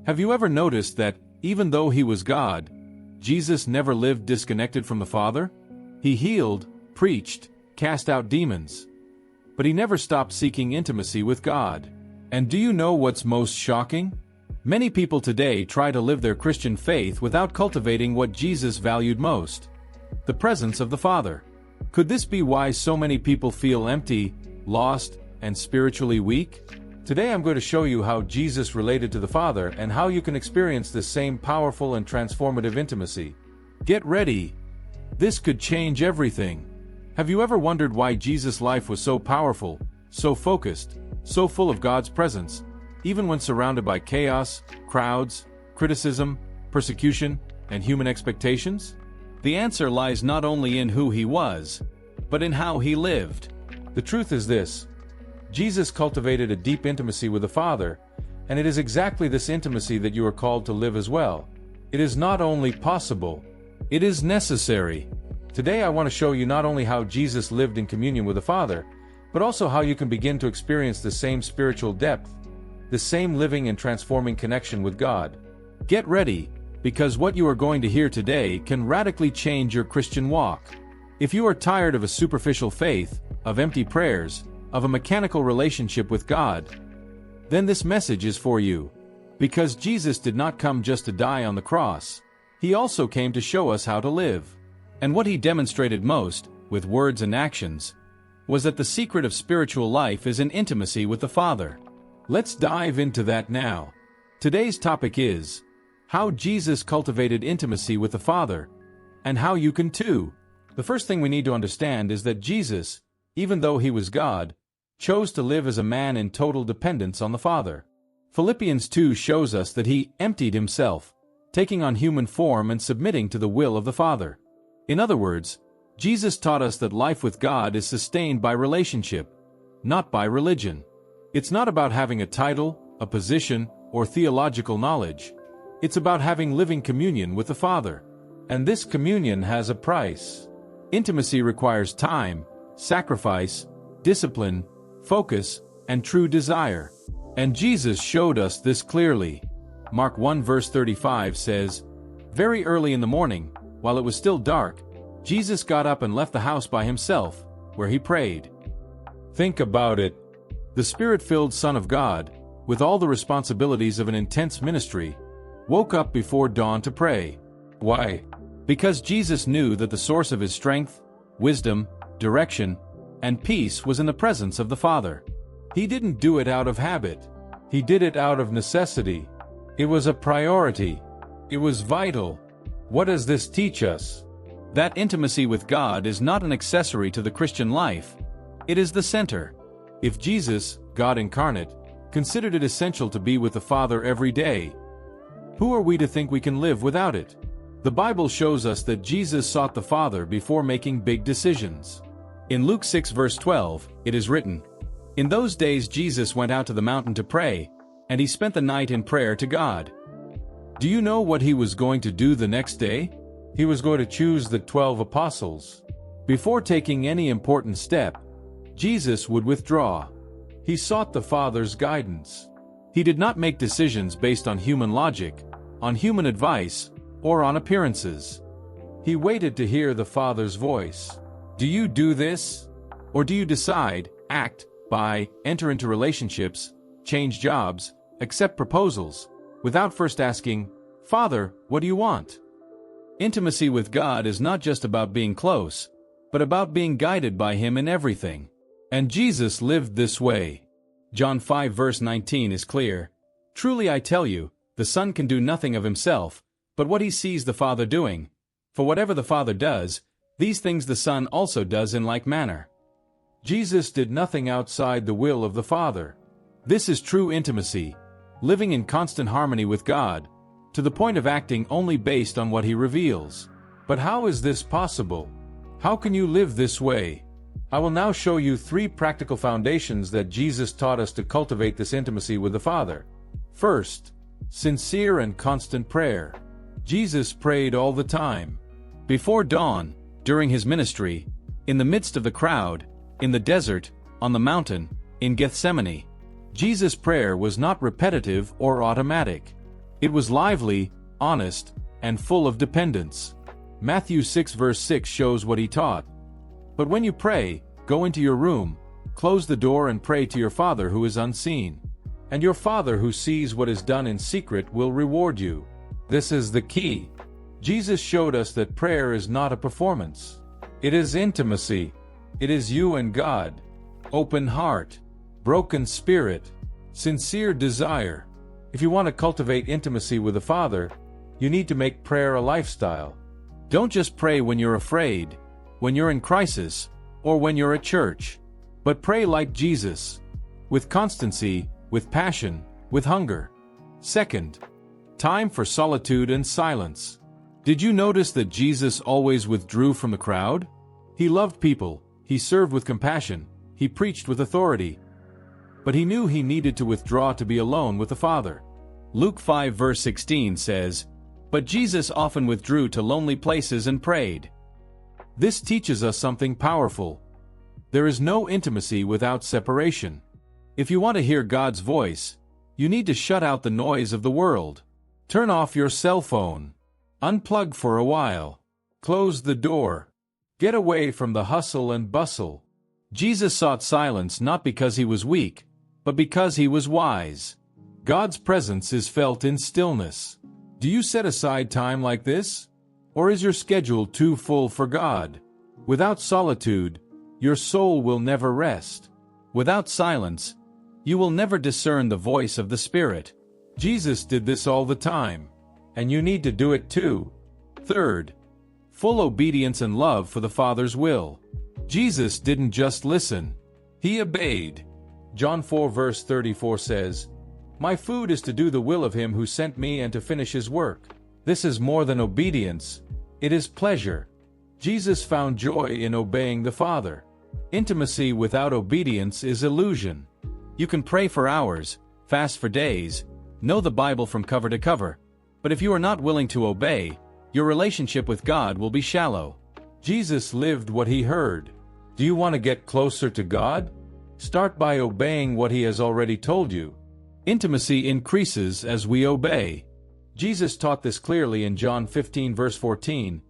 Have you ever noticed that, even though he was God, Jesus never lived disconnected from the Father? He healed, preached, cast out demons. But he never stopped seeking intimacy with God. And do you know what's most shocking? Many people today try to live their Christian faith without cultivating what Jesus valued most: the presence of the Father. Could this be why so many people feel empty, lost, and spiritually weak? Today I'm going to show you how Jesus related to the Father and how you can experience this same powerful and transformative intimacy. Get ready! This could change everything. Have you ever wondered why Jesus' life was so powerful, so focused, so full of God's presence, even when surrounded by chaos, crowds, criticism, persecution, and human expectations? The answer lies not only in who he was, but in how he lived. The truth is this: Jesus cultivated a deep intimacy with the Father, and it is exactly this intimacy that you are called to live as well. It is not only possible, it is necessary. Today I want to show you not only how Jesus lived in communion with the Father, but also how you can begin to experience the same spiritual depth, the same living and transforming connection with God. Get ready, because what you are going to hear today can radically change your Christian walk. If you are tired of a superficial faith, of empty prayers, of a mechanical relationship with God, then this message is for you. Because Jesus did not come just to die on the cross. He also came to show us how to live. And what he demonstrated most, with words and actions, was that the secret of spiritual life is in intimacy with the Father. Let's dive into that now. Today's topic is how Jesus cultivated intimacy with the Father, and how you can too. The first thing we need to understand is that Jesus, even though he was God, chose to live as a man in total dependence on the Father. Philippians 2 shows us that he emptied himself, taking on human form and submitting to the will of the Father. In other words, Jesus taught us that life with God is sustained by relationship, not by religion. It's not about having a title, a position, or theological knowledge. It's about having living communion with the Father. And this communion has a price. Intimacy requires time, sacrifice, discipline, focus, and true desire. And Jesus showed us this clearly. Mark 1 verse 35 says, "Very early in the morning, while it was still dark, Jesus got up and left the house by himself, where he prayed." Think about it. The Spirit-filled Son of God, with all the responsibilities of an intense ministry, woke up before dawn to pray. Why? Because Jesus knew that the source of his strength, wisdom, direction, and peace was in the presence of the Father. He didn't do it out of habit. He did it out of necessity. It was a priority. It was vital. What does this teach us? That intimacy with God is not an accessory to the Christian life. It is the center. If Jesus, God incarnate, considered it essential to be with the Father every day, who are we to think we can live without it? The Bible shows us that Jesus sought the Father before making big decisions. In Luke 6 verse 12, it is written, "In those days Jesus went out to the mountain to pray, and he spent the night in prayer to God." Do you know what he was going to do the next day? He was going to choose the 12 apostles. Before taking any important step, Jesus would withdraw. He sought the Father's guidance. He did not make decisions based on human logic, on human advice, or on appearances. He waited to hear the Father's voice. Do you do this? Or do you decide, act, buy, enter into relationships, change jobs, accept proposals, without first asking, "Father, what do you want?" Intimacy with God is not just about being close, but about being guided by him in everything. And Jesus lived this way. John 5 verse 19 is clear. "Truly I tell you, the Son can do nothing of himself, but what he sees the Father doing. For whatever the Father does, these things the Son also does in like manner." Jesus did nothing outside the will of the Father. This is true intimacy, living in constant harmony with God, to the point of acting only based on what he reveals. But how is this possible? How can you live this way? I will now show you 3 practical foundations that Jesus taught us to cultivate this intimacy with the Father. First, sincere and constant prayer. Jesus prayed all the time. Before dawn, during his ministry, in the midst of the crowd, in the desert, on the mountain, in Gethsemane. Jesus' prayer was not repetitive or automatic. It was lively, honest, and full of dependence. Matthew 6 verse 6 shows what he taught. But when you pray, go into your room, close the door and pray to your Father who is unseen. And your Father who sees what is done in secret will reward you. This is the key. Jesus showed us that prayer is not a performance. It is intimacy. It is you and God. Open heart, broken spirit, sincere desire. If you want to cultivate intimacy with the Father, you need to make prayer a lifestyle. Don't just pray when you're afraid, when you're in crisis, or when you're at church. But pray like Jesus, with constancy, with passion, with hunger. Second, time for solitude and silence. Did you notice that Jesus always withdrew from the crowd? He loved people, he served with compassion, he preached with authority. But he knew he needed to withdraw to be alone with the Father. Luke 5 verse 16 says, "But Jesus often withdrew to lonely places and prayed." This teaches us something powerful. There is no intimacy without separation. If you want to hear God's voice, you need to shut out the noise of the world. Turn off your cell phone. Unplug for a while. Close the door. Get away from the hustle and bustle. Jesus sought silence not because he was weak, but because he was wise. God's presence is felt in stillness. Do you set aside time like this? Or is your schedule too full for God? Without solitude, your soul will never rest. Without silence, you will never discern the voice of the Spirit. Jesus did this all the time, and you need to do it too. Third, full obedience and love for the Father's will. Jesus didn't just listen, he obeyed. John 4 verse 34 says, "My food is to do the will of him who sent me and to finish his work." This is more than obedience, it is pleasure. Jesus found joy in obeying the Father. Intimacy without obedience is illusion. You can pray for hours, fast for days, know the Bible from cover to cover, but if you are not willing to obey, your relationship with God will be shallow. Jesus lived what he heard. Do you want to get closer to God? Start by obeying what he has already told you. Intimacy increases as we obey. Jesus taught this clearly in John 15 verse 14.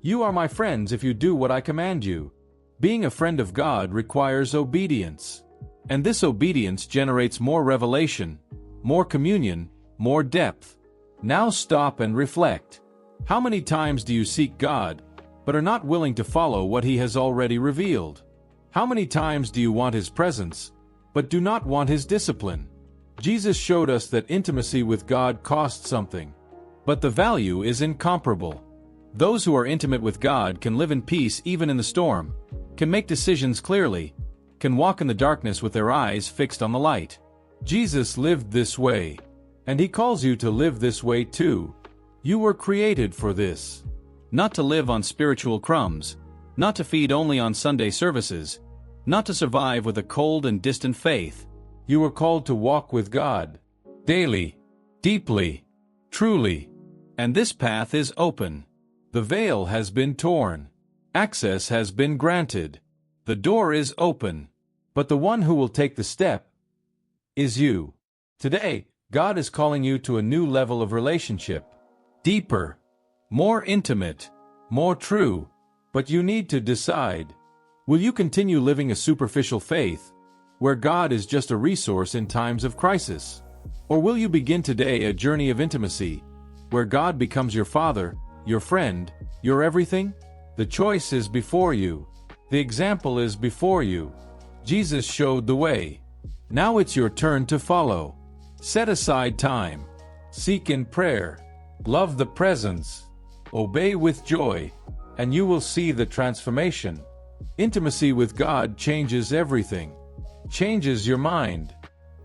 "You are my friends if you do what I command you." Being a friend of God requires obedience. And this obedience generates more revelation, more communion, more depth. Now stop and reflect. How many times do you seek God, but are not willing to follow what he has already revealed? How many times do you want his presence, but do not want his discipline? Jesus showed us that intimacy with God costs something, but the value is incomparable. Those who are intimate with God can live in peace even in the storm, can make decisions clearly, can walk in the darkness with their eyes fixed on the light. Jesus lived this way, and he calls you to live this way too. You were created for this. Not to live on spiritual crumbs, not to feed only on Sunday services, not to survive with a cold and distant faith. You were called to walk with God, daily, deeply, truly. And this path is open. The veil has been torn. Access has been granted. The door is open. But the one who will take the step is you. Today, God is calling you to a new level of relationship. Deeper, more intimate, more true. But you need to decide. Will you continue living a superficial faith, where God is just a resource in times of crisis? Or will you begin today a journey of intimacy, where God becomes your Father, your friend, your everything? The choice is before you. The example is before you. Jesus showed the way. Now it's your turn to follow. Set aside time. Seek in prayer. Love the presence. Obey with joy, and you will see the transformation. Intimacy with God changes everything. Changes your mind.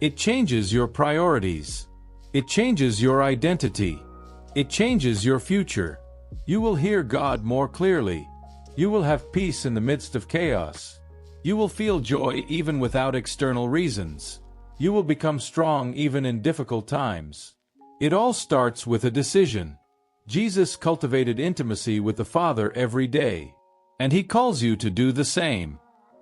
It changes your priorities. It changes your identity. It changes your future. You will hear God more clearly. You will have peace in the midst of chaos. You will feel joy even without external reasons. You will become strong even in difficult times. It all starts with a decision. Jesus cultivated intimacy with the Father every day, and he calls you to do the same.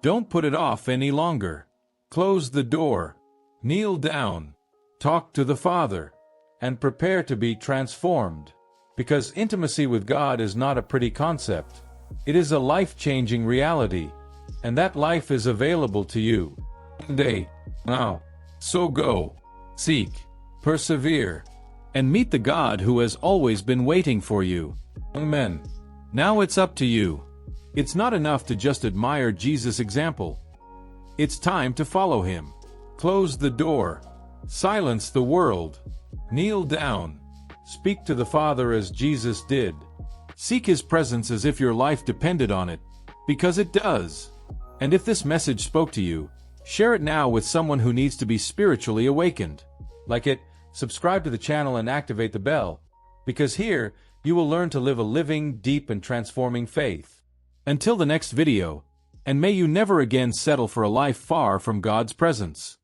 Don't put it off any longer. Close the door. Kneel down. Talk to the Father. and prepare to be transformed. Because intimacy with God is not a pretty concept. It is a life-changing reality, and that life is available to you today, now. So go, seek, persevere, and meet the God who has always been waiting for you. Amen. Now it's up to you. It's not enough to just admire Jesus' example. It's time to follow him. Close the door. Silence the world. Kneel down. Speak to the Father as Jesus did. Seek his presence as if your life depended on it, because it does. And if this message spoke to you, share it now with someone who needs to be spiritually awakened. Like it, subscribe to the channel and activate the bell, because here, you will learn to live a living, deep, and transforming faith. Until the next video, and may you never again settle for a life far from God's presence.